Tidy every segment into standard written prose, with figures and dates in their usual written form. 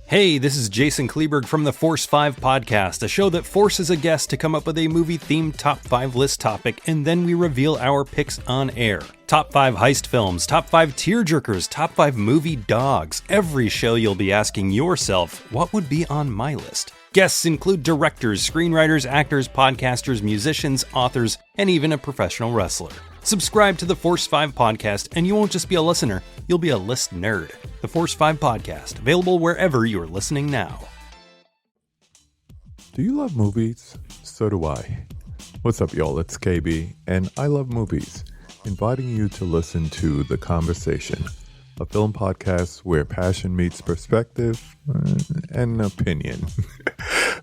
Hey, this is Jason Kleberg from the Force 5 podcast, a show that forces a guest to come up with a movie-themed top 5 list topic, and then we reveal our picks on air. Top 5 heist films, top 5 tearjerkers, top 5 movie dogs. Every show you'll be asking yourself, what would be on my list? Guests include directors, screenwriters, actors, podcasters, musicians, authors, and even a professional wrestler. Subscribe to the Force 5 podcast, and you won't just be a listener, you'll be a list nerd. The Force 5 podcast, available wherever you're listening now. Do you love movies? So do I. What's up, y'all? It's KB, and I love movies, inviting you to listen to The Conversation, a film podcast where passion meets perspective and opinion.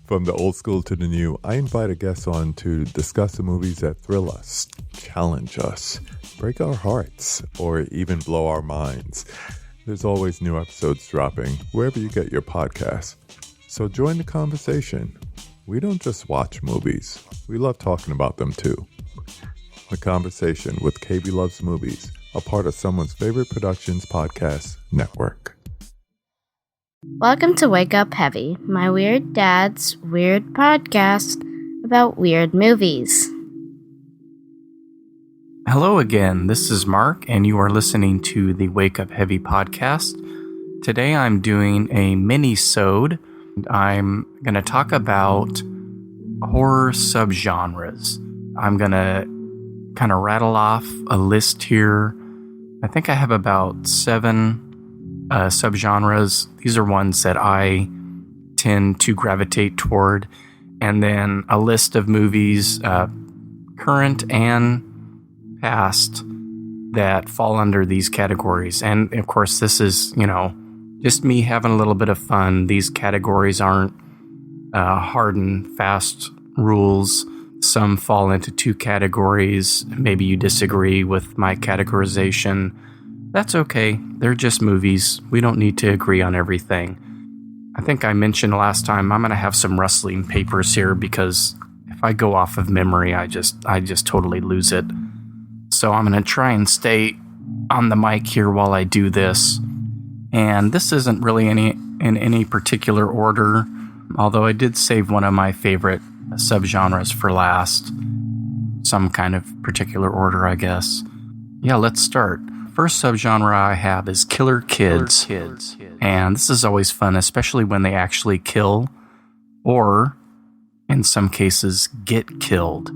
From the old school to the new, I invite a guest on to discuss the movies that thrill us, challenge us, break our hearts, or even blow our minds. There's always new episodes dropping wherever you get your podcasts. So join the conversation. We don't just watch movies. We love talking about them too. The Conversation with KB Loves Movies, a part of Someone's Favorite Productions podcast network. Welcome to Wake Up Heavy, my weird dad's weird podcast about weird movies. Hello again, this is Mark, and you are listening to the Wake Up Heavy podcast. Today I'm doing a mini-sode. I'm going to talk about horror subgenres. I'm going to kind of rattle off a list here. I think I have about 7 subgenres. These are ones that I tend to gravitate toward. And then a list of movies, current and past, that fall under these categories. And of course, this is, just me having a little bit of fun. These categories aren't hard and fast rules. Some fall into 2 categories. Maybe you disagree with my categorization. That's okay. They're just movies. We don't need to agree on everything. I think I mentioned last time I'm going to have some rustling papers here because if I go off of memory, I just totally lose it. So I'm going to try and stay on the mic here while I do this. And this isn't really in any particular order, although I did save one of my favorite subgenres for last. Some kind of particular order, I guess. Yeah, let's start. First subgenre I have is killer kids. And this is always fun, especially when they actually kill or, in some cases, get killed.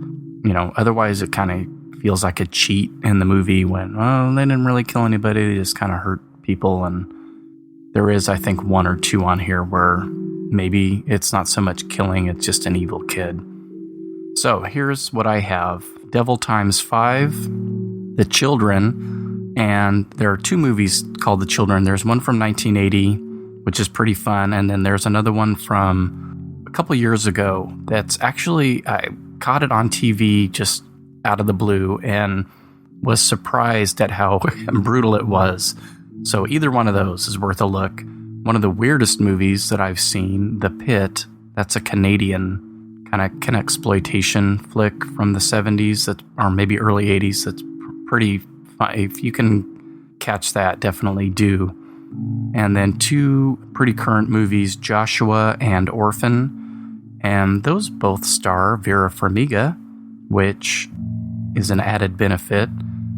Otherwise it kind of feels like a cheat in the movie when, they didn't really kill anybody, they just kind of hurt people. And there is, I think, 1 or 2 on here where maybe it's not so much killing, it's just an evil kid. So here's what I have. Devil Times 5, The Children. And there are 2 movies called The Children. There's one from 1980, which is pretty fun. And then there's another one from a couple years ago that's actually, I caught it on TV just out of the blue and was surprised at how brutal it was. So either one of those is worth a look. One of the weirdest movies that I've seen, The Pit, that's a Canadian kind of exploitation flick from the 70s, or maybe early 80s. That's pretty fun. If you can catch that, definitely do. And then 2 pretty current movies, Joshua and Orphan. And those both star Vera Farmiga, which is an added benefit.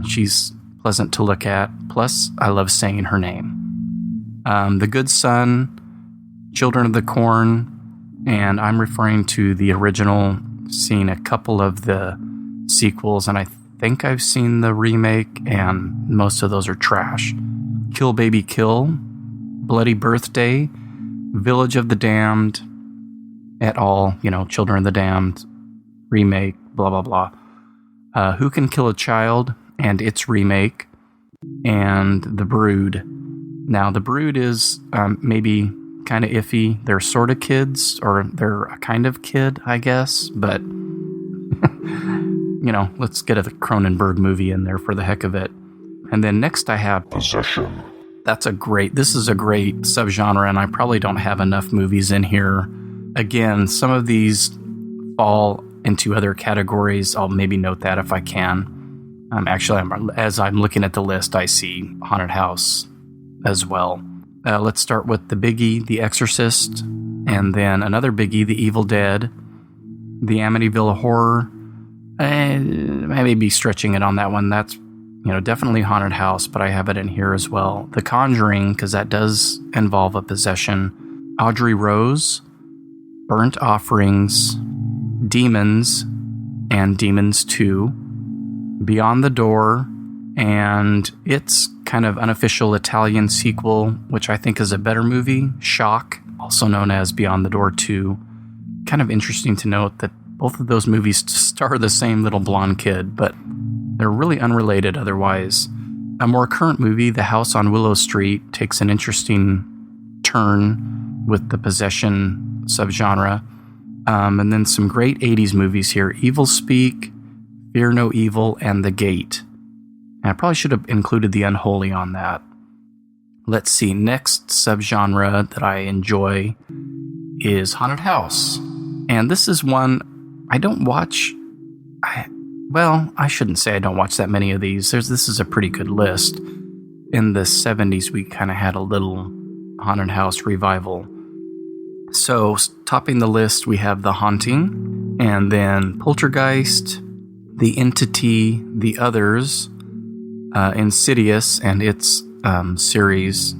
She's pleasant to look at. Plus, I love saying her name. The Good Son, Children of the Corn, and I'm referring to the original, seen a couple of the sequels, and I think I've seen the remake, and most of those are trash. Kill Baby Kill, Bloody Birthday, Village of the Damned, et al., Children of the Damned, remake, blah, blah, blah. Who Can Kill a Child, and its remake, and The Brood. Now, The Brood is maybe kind of iffy. They're sort of kids, or they're a kind of kid, I guess, but let's get a Cronenberg movie in there for the heck of it. And then next I have Possession. This is a great subgenre, and I probably don't have enough movies in here. Again, some of these fall into other categories. I'll maybe note that if I can. As I'm looking at the list, I see Haunted House as well. Let's start with the biggie, The Exorcist, and then another biggie, The Evil Dead, the Amityville Horror. I may be stretching it on that one. That's, definitely haunted house, but I have it in here as well. The Conjuring, because that does involve a possession. Audrey Rose, Burnt Offerings, Demons, and Demons 2. Beyond the Door, and its kind of unofficial Italian sequel, which I think is a better movie, Shock, also known as Beyond the Door 2. Kind of interesting to note that both of those movies star the same little blonde kid, but they're really unrelated otherwise. A more current movie, The House on Willow Street, takes an interesting turn with the possession subgenre. And then some great 80s movies here, Evil Speak, Fear No Evil, and The Gate. And I probably should have included The Unholy on that. Let's see, next subgenre that I enjoy is haunted house. And this is one I don't watch. I shouldn't say I don't watch that many of these. This is a pretty good list. In the 70s, we kind of had a little haunted house revival. So, topping the list, we have The Haunting, and then Poltergeist, The Entity, The Others, Insidious and its series,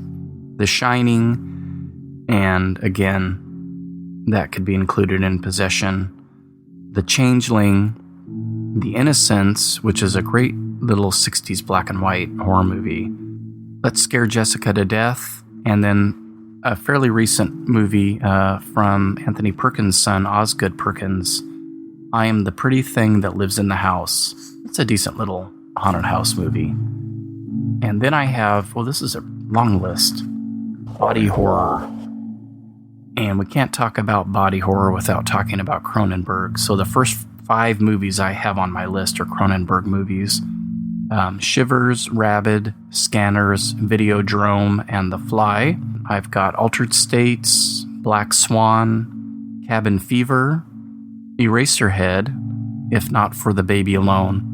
The Shining, and again, that could be included in Possession, The Changeling, The Innocents, which is a great little 60s black and white horror movie, Let's Scare Jessica to Death, and then a fairly recent movie from Anthony Perkins' son, Osgood Perkins, I Am the Pretty Thing That Lives in the House. It's a decent little haunted house movie. And then I have, this is a long list, body horror. And we can't talk about body horror without talking about Cronenberg. So the first 5 movies I have on my list are Cronenberg movies. Shivers, Rabid, Scanners, Videodrome, and The Fly. I've got Altered States, Black Swan, Cabin Fever, Eraserhead, If Not for the Baby Alone,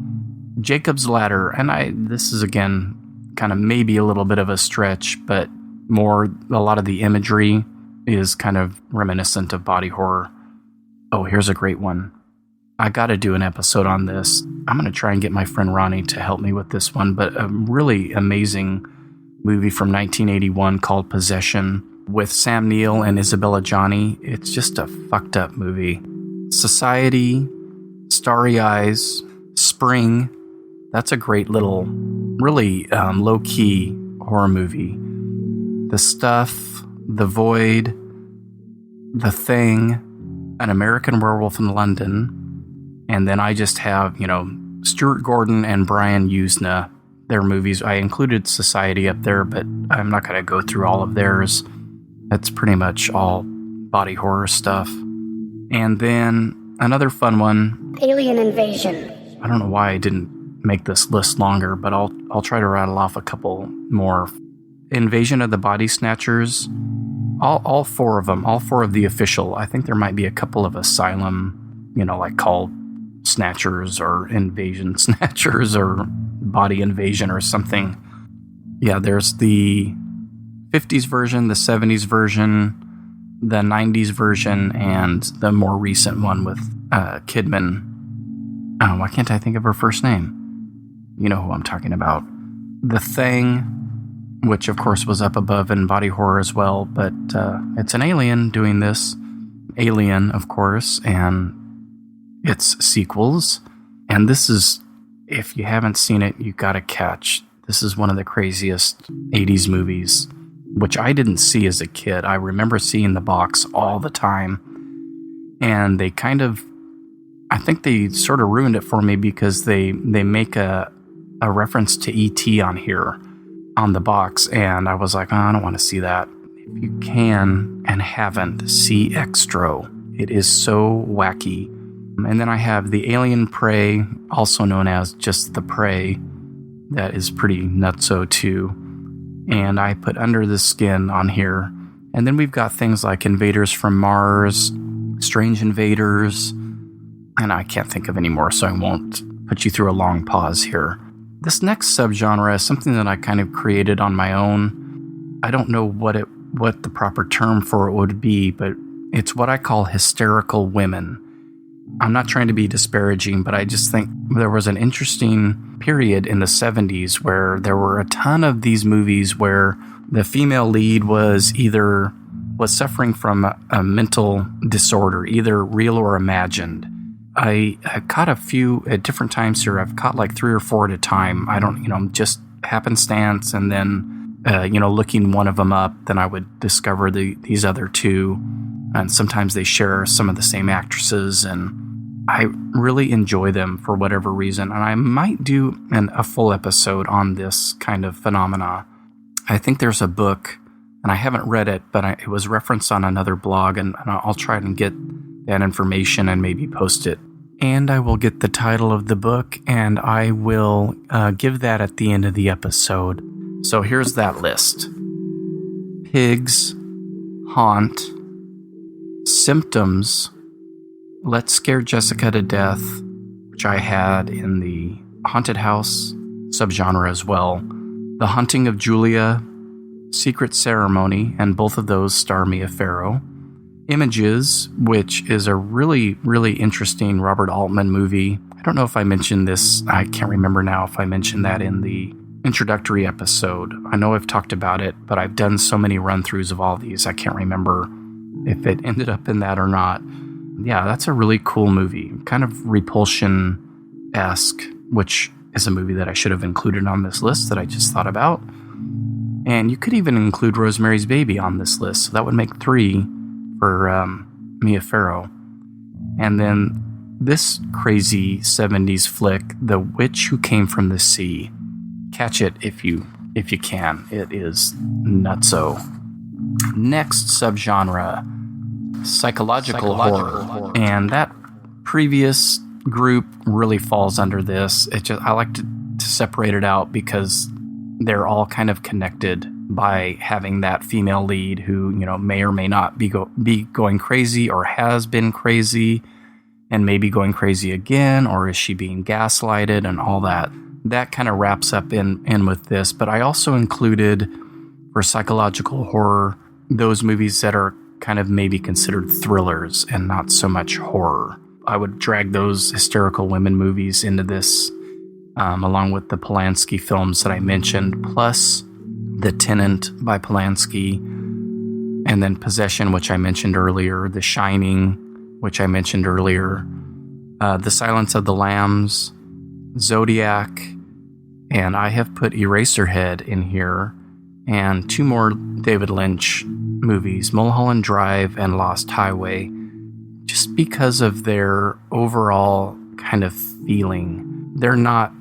Jacob's Ladder, and this is again kind of maybe a little bit of a stretch, but a lot of the imagery is kind of reminiscent of body horror. Oh, here's a great one. I got to do an episode on this. I'm going to try and get my friend Ronnie to help me with this one, but a really amazing movie from 1981 called Possession with Sam Neill and Isabella Gianni. It's just a fucked up movie. Society, Starry Eyes, Spring. That's a great little, really low-key horror movie. The Stuff, The Void, The Thing, An American Werewolf in London. And then I just have, Stuart Gordon and Brian Usna, their movies. I included Society up there, but I'm not going to go through all of theirs. That's pretty much all body horror stuff. And then another fun one, Alien Invasion. I don't know why I didn't make this list longer, but I'll try to rattle off a couple more. Invasion of the Body Snatchers. All 4 of them. All 4 of the official. I think there might be a couple of Asylum, like called Snatchers or Invasion Snatchers or Body Invasion or something. Yeah, there's the 50s version, the 70s version, the 90s version, and the more recent one with Kidman. Oh, why can't I think of her first name? You know who I'm talking about. The Thing, which of course was up above in body horror as well, but it's an alien doing this. Alien, of course, and its sequels. And this is, if you haven't seen it, you gotta catch. This is one of the craziest 80s movies, which I didn't see as a kid. I remember seeing the box all the time. And they I think they sort of ruined it for me because they make a reference to E.T. on here, on the box. And I was like, I don't want to see that. If you can and haven't, see Extro. It is so wacky. And then I have The Alien Prey, also known as just The Prey. That is pretty nutso too. And I put Under the Skin on here. And then we've got things like Invaders from Mars, Strange Invaders, and I can't think of any more, so I won't put you through a long pause here. This next subgenre is something that I kind of created on my own. I don't know what it what the proper term for it would be, but it's what I call hysterical women. I'm not trying to be disparaging, but I just think there was an interesting period in the 70s where there were a ton of these movies where the female lead was suffering from a mental disorder, either real or imagined. I caught a few at different times here. I've caught like 3 or 4 at a time. I don't, just happenstance, and then, looking one of them up, then I would discover these other 2. And sometimes they share some of the same actresses, and I really enjoy them for whatever reason. And I might do a full episode on this kind of phenomena. I think there's a book, and I haven't read it, but it was referenced on another blog, and I'll try and get that information and maybe post it. And I will get the title of the book, and I will give that at the end of the episode. So here's that list. Pigs, Haunt, Symptoms, Let's Scare Jessica to Death, which I had in the haunted house subgenre as well, The Haunting of Julia, Secret Ceremony, and both of those star Mia Farrow, Images, which is a really, really interesting Robert Altman movie. I don't know if I mentioned this. I can't remember now if I mentioned that in the introductory episode. I know I've talked about it, but I've done so many run-throughs of all these, I can't remember if it ended up in that or not. Yeah, that's a really cool movie. Kind of Repulsion-esque, which is a movie that I should have included on this list that I just thought about. And you could even include Rosemary's Baby on this list, so that would make 3 for Mia Farrow. And then this crazy 70s flick, The Witch Who Came from the Sea. Catch it if you can. It is nutso. Next subgenre, psychological horror. And that previous group really falls under this. I like to separate it out because they're all kind of connected by having that female lead who, may or may not be going crazy, or has been crazy and maybe going crazy again, or is she being gaslighted, and all that. That kind of wraps up in with this. But I also included, for psychological horror, those movies that are kind of maybe considered thrillers and not so much horror. I would drag those hysterical women movies into this, along with the Polanski films that I mentioned, plus The Tenant by Polanski, and then Possession, which I mentioned earlier, The Shining, which I mentioned earlier, The Silence of the Lambs, Zodiac, and I have put Eraserhead in here, and 2 more David Lynch movies, Mulholland Drive and Lost Highway, just because of their overall kind of feeling. They're not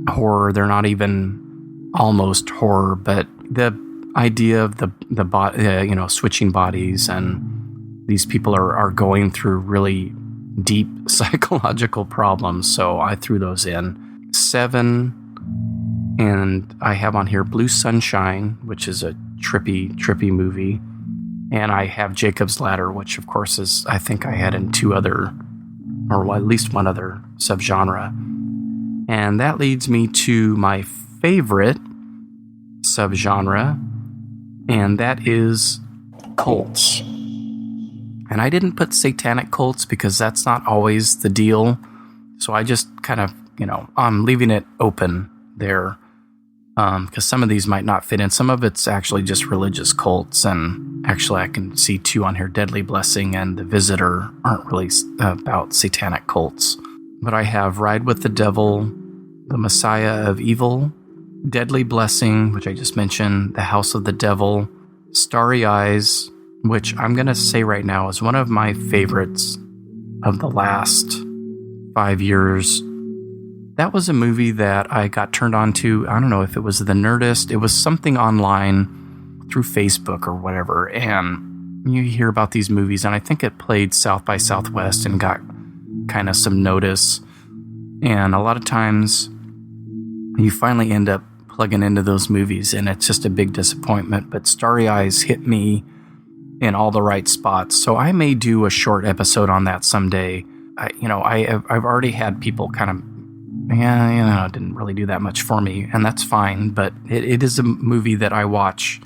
horror, they're not even almost horror, but the idea of the switching bodies, and these people are going through really deep psychological problems, so I threw those in. 7, and I have on here Blue Sunshine, which is a trippy movie, and I have Jacob's Ladder, which of course is, I think I had in 2 other, or at least 1 other subgenre. And that leads me to my favorite subgenre, and that is cults. And I didn't put satanic cults because that's not always the deal. So I just kind of, I'm leaving it open there, because some of these might not fit in. Some of it's actually just religious cults, and actually I can see 2 on here, Deadly Blessing and The Visitor, aren't really about satanic cults. But I have Ride with the Devil, The Messiah of Evil, Deadly Blessing, which I just mentioned, The House of the Devil, Starry Eyes, which I'm going to say right now is one of my favorites of the last 5 years. That was a movie that I got turned on to. I don't know if it was The Nerdist. It was something online through Facebook or whatever. And you hear about these movies, and I think it played South by Southwest and got kind of some notice. And a lot of times you finally end up plugging into those movies, and it's just a big disappointment. But Starry Eyes hit me in all the right spots. So I may do a short episode on that someday. I've already had people kind of, it didn't really do that much for me, and that's fine. But it is a movie that I watch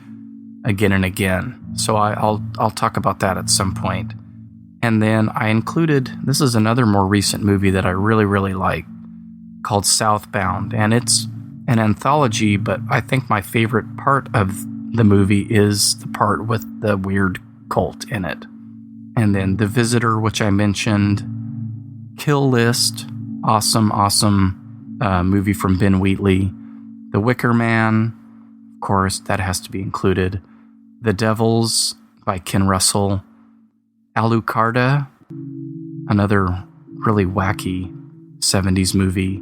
again and again. So I'll talk about that at some point. And then I included, this is another more recent movie that I really, really like, called Southbound. And it's an anthology, but I think my favorite part of the movie is the part with the weird cult in it. And then The Visitor, which I mentioned, Kill List, awesome movie from Ben Wheatley. The Wicker Man, of course, that has to be included. The Devils by Ken Russell. Alucarda, another really wacky 70s movie.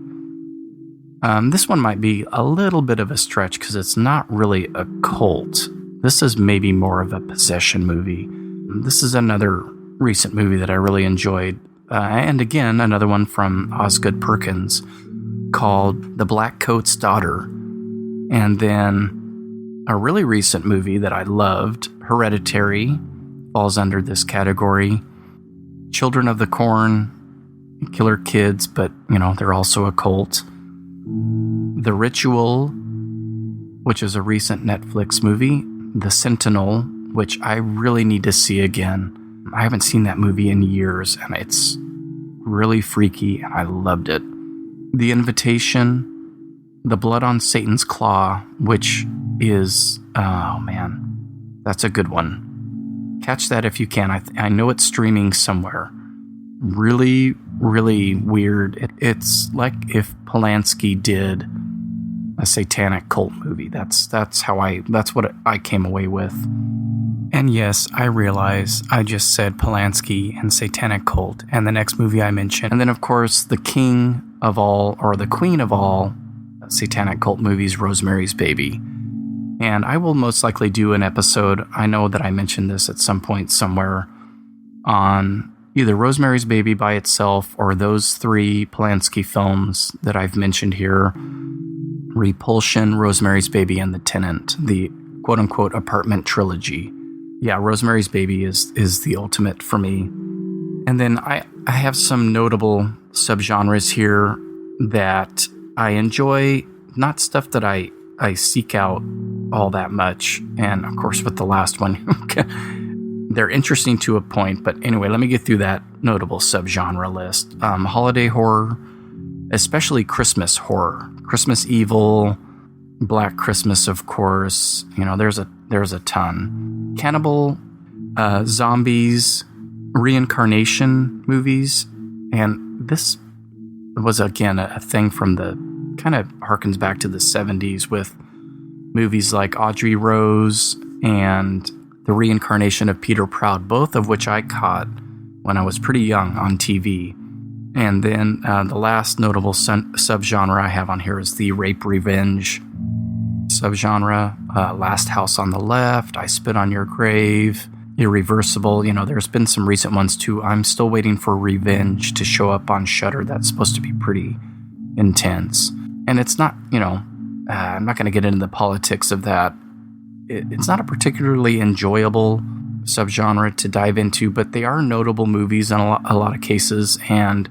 This one might be a little bit of a stretch because it's not really a cult. This is maybe more of a possession movie. This is another recent movie that I really enjoyed. And again, another one from Osgood Perkins called The Black Coat's Daughter. And then a really recent movie that I loved, Hereditary, falls under this category. Children of the Corn, killer kids, but, they're also a cult. The Ritual, which is a recent Netflix movie. The Sentinel, which I really need to see again. I haven't seen that movie in years, and it's really freaky, and I loved it. The Invitation, The Blood on Satan's Claw, which is, oh man, that's a good one. Catch that if you can. I know it's streaming somewhere. Really, really weird. It's like if Polanski did a satanic cult movie. That's what I came away with. And yes, I realize I just said Polanski and satanic cult, and the next movie I mentioned. And then, of course, the king of all, or the queen of all satanic cult movies, Rosemary's Baby. And I will most likely do an episode, I know that I mentioned this at some point somewhere, on either Rosemary's Baby by itself or those three Polanski films that I've mentioned here, Repulsion, Rosemary's Baby, and The Tenant, the quote-unquote apartment trilogy. Yeah, Rosemary's Baby is the ultimate for me. And then I have some notable subgenres here that I enjoy, not stuff that I seek out all that much. And of course, with the last one, they're interesting to a point. But anyway, let me get through that notable subgenre list. Holiday horror, especially Christmas horror. Christmas Evil, Black Christmas, of course. There's a ton. Cannibal, zombies, reincarnation movies. And this was, again, a thing from the kind of harkens back to the 70s with movies like Audrey Rose and The Reincarnation of Peter Proud, both of which I caught when I was pretty young on TV. And then the last notable subgenre I have on here is the rape revenge subgenre. Last House on the Left, I Spit on Your Grave, Irreversible. There's been some recent ones too. I'm still waiting for Revenge to show up on Shudder. That's supposed to be pretty intense. And it's not, I'm not going to get into the politics of that. It's not a particularly enjoyable subgenre to dive into, but they are notable movies in a lot of cases, and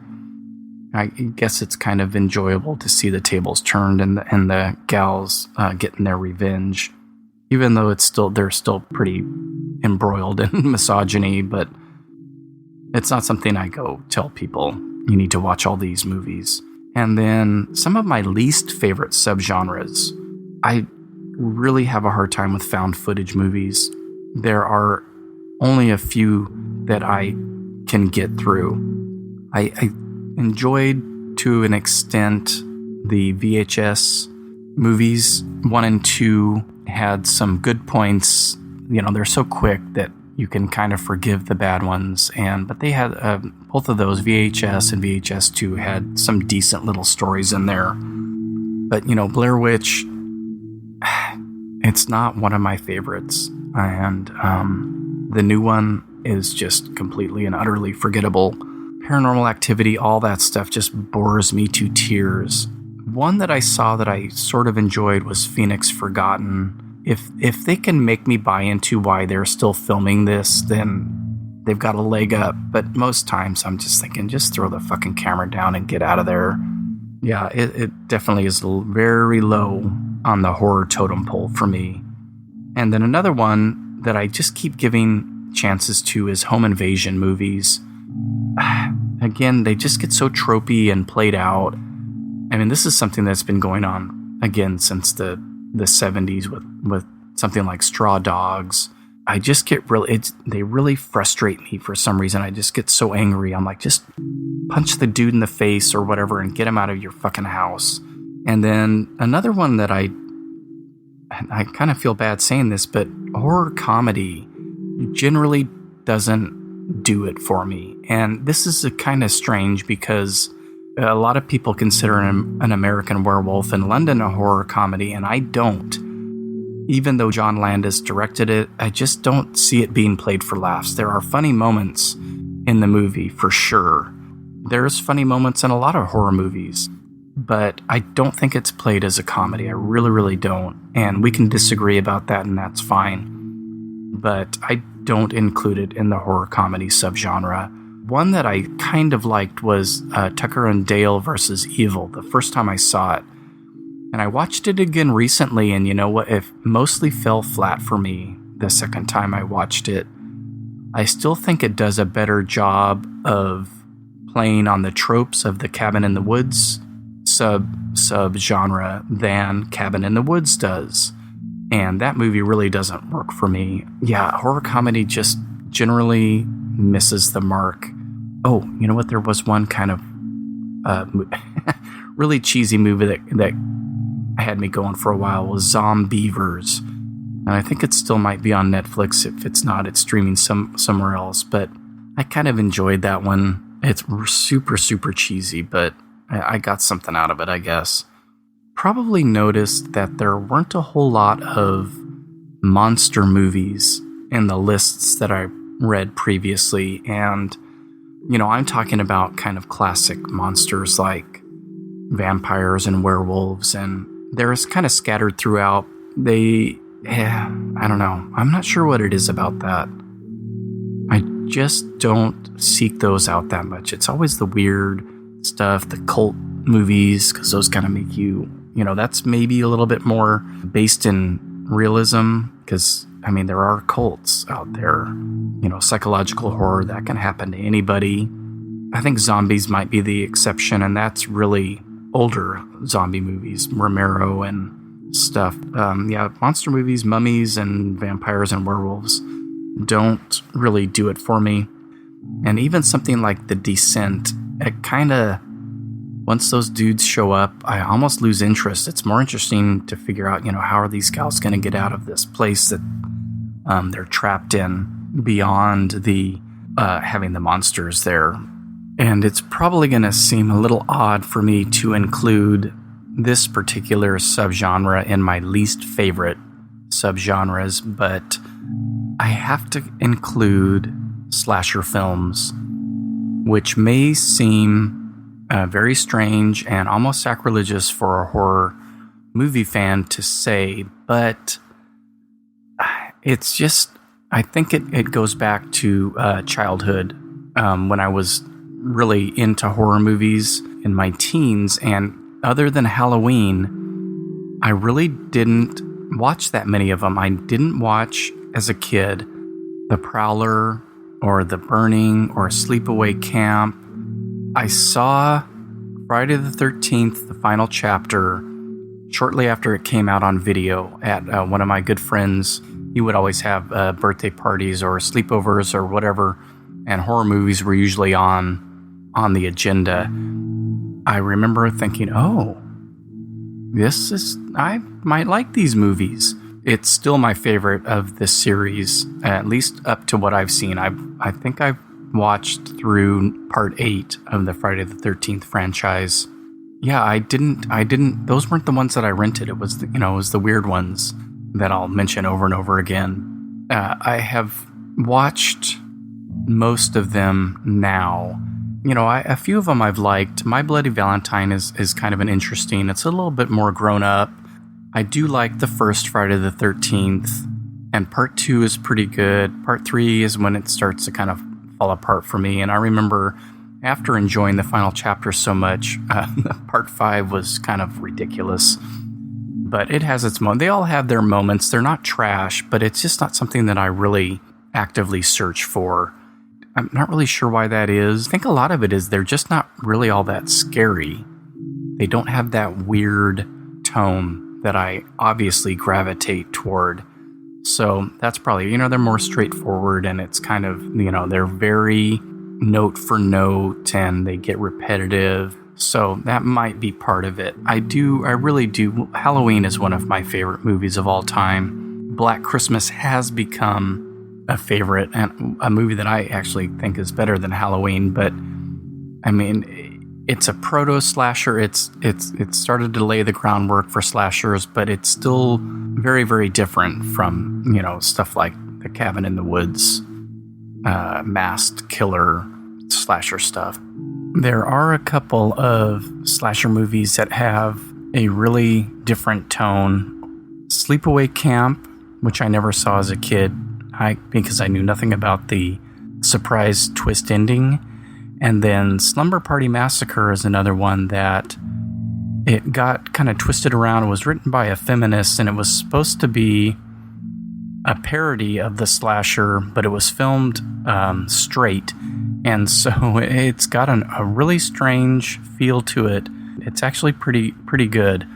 I guess it's kind of enjoyable to see the tables turned and the gals getting their revenge, even though they're still pretty embroiled in misogyny. But it's not something I go tell people, you need to watch all these movies. And then some of my least favorite subgenres. I really have a hard time with found footage movies. There are only a few that I can get through. I enjoyed, to an extent, the VHS movies. 1 and 2 had some good points. They're so quick that you can kind of forgive the bad ones. But they had both of those, VHS and VHS 2, had some decent little stories in there. But Blair Witch, it's not one of my favorites. And the new one is just completely and utterly forgettable. Paranormal Activity, all that stuff just bores me to tears. One that I saw that I sort of enjoyed was Phoenix Forgotten. If they can make me buy into why they're still filming this, then they've got a leg up. But most times I'm just thinking, just throw the fucking camera down and get out of there. Yeah, it definitely is very low on the horror totem pole for me. And then another one that I just keep giving chances to is home invasion movies. Again, they just get so tropey and played out. I mean, this is something that's been going on, again, since the 70s with something like Straw Dogs. I just get they really frustrate me for some reason. I just get so angry. I'm like, just punch the dude in the face or whatever and get him out of your fucking house. And then another one that I kind of feel bad saying this, but horror comedy generally doesn't do it for me. And this is kind of strange because a lot of people consider an American Werewolf in London a horror comedy, and I don't. Even though John Landis directed it, I just don't see it being played for laughs. There are funny moments in the movie, for sure. There's funny moments in a lot of horror movies, but I don't think it's played as a comedy. I really, really don't. And we can disagree about that, and that's fine. But I don't include it in the horror comedy subgenre. One that I kind of liked was Tucker and Dale versus Evil, the first time I saw it. And I watched it again recently, and you know what? It mostly fell flat for me the second time I watched it. I still think it does a better job of playing on the tropes of the Cabin in the Woods sub-genre than Cabin in the Woods does. And that movie really doesn't work for me. Yeah, horror comedy just generally misses the mark. Oh, you know what? There was one kind of really cheesy movie that had me going for a while was Zombievers. And I think it still might be on Netflix. If it's not, it's streaming somewhere else. But I kind of enjoyed that one. It's super, super cheesy, but I got something out of it, I guess. Probably noticed that there weren't a whole lot of monster movies in the lists that I read previously. And, you know, I'm talking about kind of classic monsters like vampires and werewolves, and they're kind of scattered throughout. I don't know. I'm not sure what it is about that. I just don't seek those out that much. It's always the weird stuff, the cult movies, because those kind of make you know, that's maybe a little bit more based in realism, because, I mean, there are cults out there, you know, psychological horror that can happen to anybody. I think zombies might be the exception, and that's really older zombie movies, Romero and stuff. Monster movies, mummies, and vampires and werewolves don't really do it for me. And even something like The Descent, it kind of, once those dudes show up, I almost lose interest. It's more interesting to figure out, you know, how are these gals going to get out of this place that they're trapped in beyond the having the monsters there. And it's probably going to seem a little odd for me to include this particular subgenre in my least favorite subgenres, but I have to include slasher films, which may seem very strange and almost sacrilegious for a horror movie fan to say, but it's just, I think it goes back to childhood, when I was really into horror movies in my teens, and other than Halloween, I really didn't watch that many of them. I didn't watch, as a kid, The Prowler or The Burning or Sleepaway Camp. I saw Friday the 13th, the final chapter, shortly after it came out on video at one of my good friends. He would always have birthday parties or sleepovers or whatever, and horror movies were usually on the agenda. I remember thinking, oh, I might like these movies. It's still my favorite of this series, at least up to what I've seen. I think I've watched through part 8 of the Friday the 13th franchise. Yeah, I didn't, those weren't the ones that I rented. It was the weird ones that I'll mention over and over again. I have watched most of them now. You know, a few of them I've liked. My Bloody Valentine is kind of an interesting, it's a little bit more grown up. I do like the first Friday the 13th, and part 2 is pretty good. Part 3 is when it starts to kind of fall apart for me. And I remember after enjoying the final chapter so much, part 5 was kind of ridiculous. but it has its moments. They all have their moments. They're not trash, but it's just not something that I really actively search for. I'm not really sure why that is. I think a lot of it is they're just not really all that scary. They don't have that weird tone that I obviously gravitate toward. So that's probably, they're more straightforward, and it's kind of, they're very note for note, and they get repetitive. So that might be part of it. I really do. Halloween is one of my favorite movies of all time. Black Christmas has become a favorite, and a movie that I actually think is better than Halloween. But I mean, it's a proto slasher. It started to lay the groundwork for slashers, but it's still very, very different from stuff like The Cabin in the Woods, masked killer slasher stuff. There are a couple of slasher movies that have a really different tone. Sleepaway Camp, which I never saw as a kid, because I knew nothing about the surprise twist ending. And then Slumber Party Massacre is another one that it got kind of twisted around. It was written by a feminist, and it was supposed to be a parody of the slasher, but it was filmed straight. And so it's got a really strange feel to it. It's actually pretty good.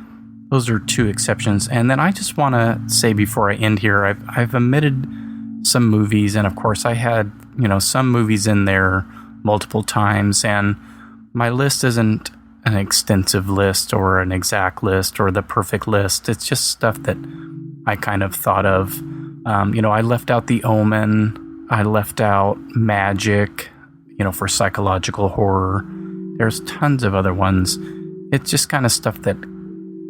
Those are two exceptions. And then I just want to say before I end here, I've omitted some movies, and of course I had some movies in there multiple times, and my list isn't an extensive list or an exact list or the perfect list. It's just stuff that I kind of thought of. I left out The Omen. I left out Magic, for psychological horror. There's tons of other ones. It's just kind of stuff that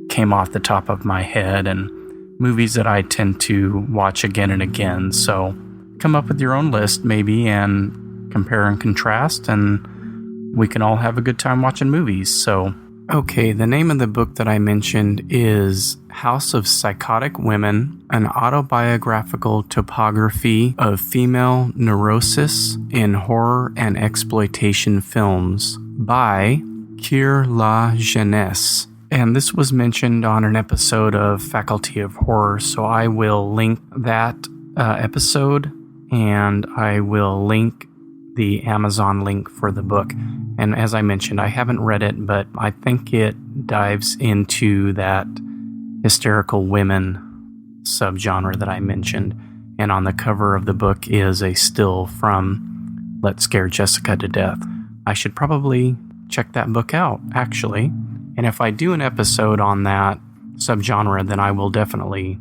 came off the top of my head, and movies that I tend to watch again and again. So come up with your own list maybe and compare and contrast, and we can all have a good time watching movies. So, okay, the name of the book that I mentioned is House of Psychotic Women, an autobiographical topography of female neurosis in horror and exploitation films by Kier La Jeunesse. And this was mentioned on an episode of Faculty of Horror, so I will link that episode, and I will link the Amazon link for the book. And as I mentioned, I haven't read it, but I think it dives into that hysterical women subgenre that I mentioned. And on the cover of the book is a still from Let's Scare Jessica to Death. I should probably check that book out, actually. And if I do an episode on that subgenre, then I will definitely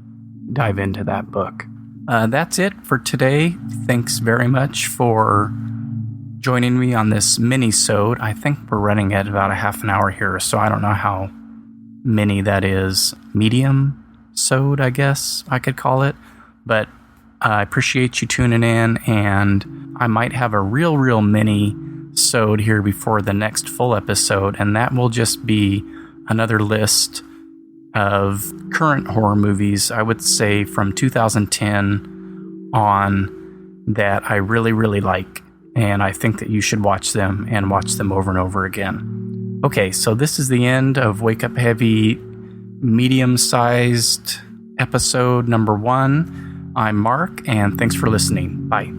dive into that book. That's it for today. Thanks very much for joining me on this mini-sode. I think we're running at about a half an hour here, so I don't know how mini that is. Medium-sode, I guess I could call it. But I appreciate you tuning in, and I might have a real mini-sode here before the next full episode, and that will just be another list of current horror movies, I would say from 2010 on, that I really like. And I think that you should watch them and watch them over and over again. Okay, so this is the end of Wake Up Heavy medium-sized episode number 1. I'm Mark, and thanks for listening. Bye.